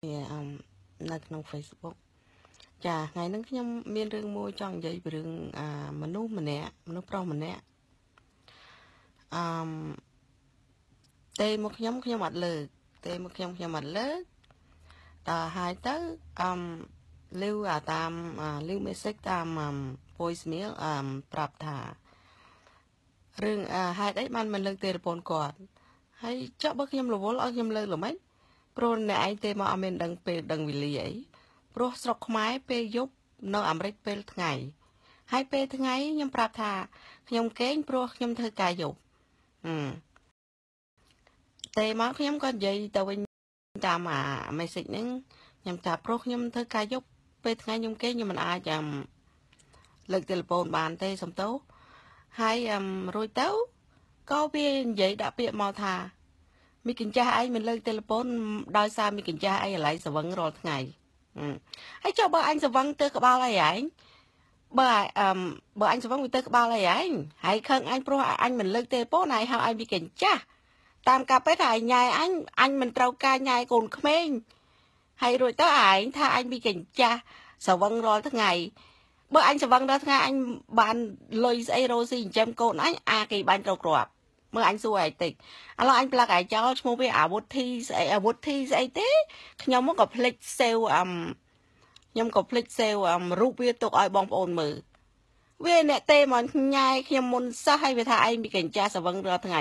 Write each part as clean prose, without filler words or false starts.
នៅក្នុង Facebook ចាថ្ងៃហ្នឹងខ្ញុំមានរឿងមួយចង់និយាយពីរឿងមនុស្ប្រុសម្នាក់ទេមកខ្ញុំអត់លើកទេមកខ្ញុំអត់លើកតើហើយទៅលឺតាមលឺ message តាម voice mail ប្រាប់ថារឿងហេតុអីបានមិនលើកទូរស័ព្ទគាត់ហើយចុះបើខ្ញុំរវល់ឲ្យខ្ញុំលើកល្មិចព្រោះអ្នកឯងទេមកអត់មានដឹងពេលដឹងវេលាអីព្រោះស្រុកខ្មែរពេលយប់នៅអាមេរិកពេលថ្ងៃហើយពេលថ្ងៃខ្ញុំប្រាប់ថាខ្ញុំគេងព្រោះខ្ញុំធ្វើការយប់ទេមកខ្ញុំក៏និយាយទៅវិញតាម message ហ្នឹងខ្ញុំថាព្រោះខ្ញុំធ្វើការយប់ពេលថ្ងៃខ្ញុំគេងខ្ញុំមិនអាចលើកទូរស័ព្ទបានទេសំទោសហើយរួចទៅក៏វានិយាយដាក់ពាក្យមកថាមីកញ្ចាស់ឯងមិនលើកទូរស័ព្ទដោយសារមីកញ្ចាស់ឯងអាឡ័យសវឹងរាល់ថ្ងៃហើយចុះបើអញសវឹងទៅក្បាលអីឯងបើអញសវឹងទៅក្បាលអីឯងហើយខឹងអញព្រោះអញមិនលើកទូរស័ព្ទឯងហៅអញមីកញ្ចាស់តាមការពិតថាញ៉ែអញមិនត្រូវការញ៉ែកូនក្មេងហើយរួចទៅឯងថាអញមីកញ្ចាស់សវឹងរាល់ថ្ងៃបើអញសវឹងរាល់ថ្ងៃអញបានលុយស្អីរ៉ូស៊ីចិញ្ចឹមកូនអញគេបាញ់ត្រូវគ្រាប់មើលអញសួរឯងតិចឥឡូវអញផ្លាក់ឯងចោលឈ្មោះវាអាវុធធីស្អីទេខ្ញុំមកក៏ភ្លេចសេវខ្ញុំក៏ភ្លេចសេវរូបវាទុកឲ្យបងប្អូនមើលវាអ្នកទេមកញ៉ែខ្ញុំមុនសោះឲ្យវាថាឯងមីកញ្ចាស់សវឹងរាល់ថ្ងៃ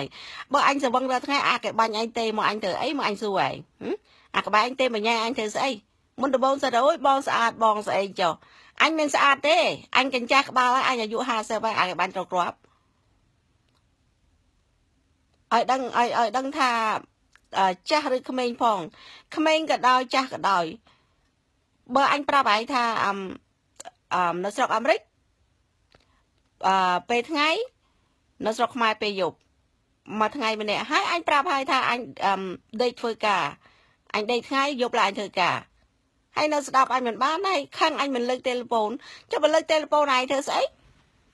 បើអញសវឹងរាល់ថ្ងៃគេបាញ់ឯងទេមកអញធ្វើអីមកអញសួរឯងក្បែរអញទេមកញ៉ែអញធ្វើស្អីមុនដំបូងសិតអូយបងស្អាតបងស្អីចុះអញមិនស្អាតទេអញកញ្ចាស់ក្បាលហើយអញអាយុ50ហើយគេបាញ់ត្រូវគ្រាប់ឲ្យដឹងថាចាស់ឬក្មេងផងក្មេងក៏ដោយចាស់ក៏ដោយបើអញប្រាប់ឯងថានៅស្រុកអាមេរិកពេលថ្ងៃនៅស្រុកខ្មែរពេលយប់មួយថ្ងៃម្នាក់ហើយអញប្រាប់ហើយថាអញដេកធ្វើការអញដេកថ្ងៃយប់ឡើងធ្វើការហើយនៅស្ដាប់អញមិនបានហើយខឹងអញមិនលើកទូរស័ព្ទចុះបើលើកទូរស័ព្ទឯងធ្វើស្អី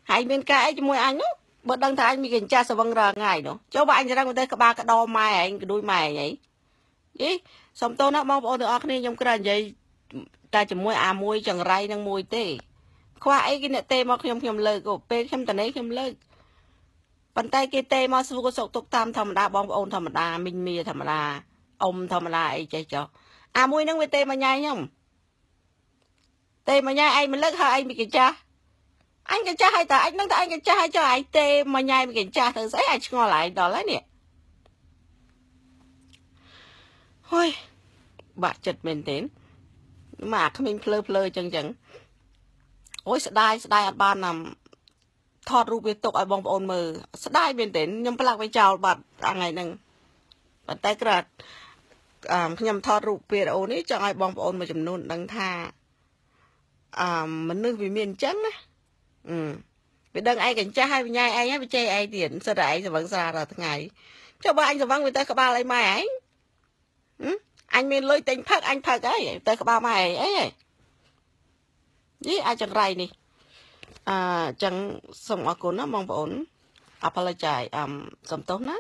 ហើយមានការអីជាមួយអញនោះបើដឹងថាអញមានកញ្ចាស់សវឹងរាល់ថ្ងៃនោះចុះបើអញស្រឹងទៅក្បាលក្តោម៉ែឯងក្ដួយម៉ែឯងយីសុំទោសណាបងប្អូនទាំងអស់គ្នាខ្ញុំគ្រាន់និយាយតែជាមួយមួយចង្រៃនឹងមួយទេខ្វះអីគេអ្នកទេមកខ្ញុំលើកពេលខ្ញុំតនេខ្ញុំលើកប៉ុន្តែគេទេមកសួរសុខទុក្ខតាមធម្មតាបងប្អូនធម្មតាមីងមីធម្មតាអ៊ំធម្មតាអីចេះចុះមួយហ្នឹងវាទេមកញ៉ៃខ្ញុំទេមកញ៉ៃឯងមិនលើកហើយឯងមីកញ្ចាស់អញកញ្ចាស់ឲ្យតើអញនឹងតើអញកញ្ចាស់ឲ្យចុះឯងទេមកញ៉ៃមីកញ្ចាស់ទៅស្អីអញឆ្ងល់ឯងដល់ហើយនេះហុយបាក់ចិត្តមែនទេមកក្មេងភ្លើចឹងអូយស្ដាយអត់បានថតរូបវាទុកឲ្យបងប្អូនមើលស្ដាយមែនទេខ្ញុំផ្លាក់វាចោលបាត់ថ្ងៃហ្នឹងប៉ុន្តែគ្រាន់ខ្ញុំថតរូបវីដេអូនេះចង់ឲ្យបងប្អូនមួយចំនួនដឹងថាមនុស្សវាមានអញ្ចឹងណាវាដឹងឯងកញ្ចាស់ហើយវិញ្ញាណឯងហើយវាចេះឯងទៀតសិតតែឯងសវឹងស្រារាល់ថ្ងៃចុះបើអញសវឹងវាទៅក្បាលអីម៉ែឯងអញមានលុយទិញផឹកអញផឹកអីទៅក្បាលម៉ែឯងអីនេះអាចង្រៃនេះចឹងសូមអរគុណណាបងប្អូនapologize សំទោសណា